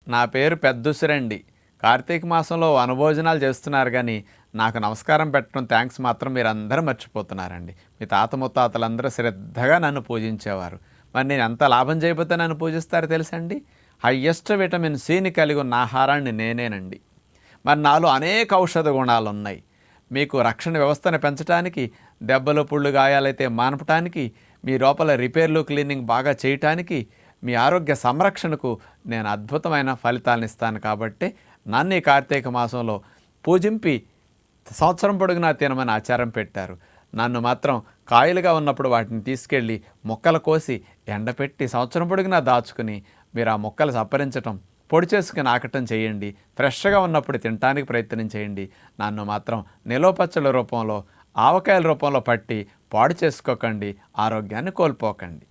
నా పేరు పెద్దుసిరండి. కార్తీక మాసంలో వనభోజనాలు చేస్తున్నారు గానీ, నాకు నమస్కారం పెట్టడం, థాంక్స్ మాత్రం మీరందరూ మర్చిపోతున్నారండి. మీ తాత ముత్తాతలందరూ శ్రద్ధగా నన్ను పూజించేవారు. మరి నేను ఎంత లాభం చేయకపోతే నన్ను పూజిస్తారో తెలుసండి? హయ్యెస్ట్ విటమిన్ సిని కలిగి ఉన్న ఆహారాన్ని నేనేనండి. మరి నాలో అనేక ఔషధ గుణాలున్నాయి. మీకు రక్షణ వ్యవస్థను పెంచడానికి, దెబ్బలు, పుళ్ళు, గాయాలైతే మాన్పటానికి, మీ లోపల రిపేర్లు, క్లీనింగ్ బాగా చేయటానికి, మీ ఆరోగ్య సంరక్షణకు నేను అద్భుతమైన ఫలితాలను ఇస్తాను. కాబట్టి నన్ను ఈ కార్తీక మాసంలో పూజింపి సంవత్సరం పొడుగునా తినమని ఆచారం పెట్టారు. నన్ను మాత్రం కాయలుగా ఉన్నప్పుడు వాటిని తీసుకెళ్ళి మొక్కలు కోసి ఎండపెట్టి సంవత్సరం పొడుగునా దాచుకుని మీరు ఆ మొక్కలు సప్పరించటం, పొడి చేసుకుని ఆకటం చేయండి. ఫ్రెష్గా ఉన్నప్పుడు తినటానికి ప్రయత్నం చేయండి. నన్ను మాత్రం నిలవ పచ్చళ్ళ రూపంలో, ఆవకాయల రూపంలో పట్టి పాడు చేసుకోకండి. ఆరోగ్యాన్ని కోల్పోకండి.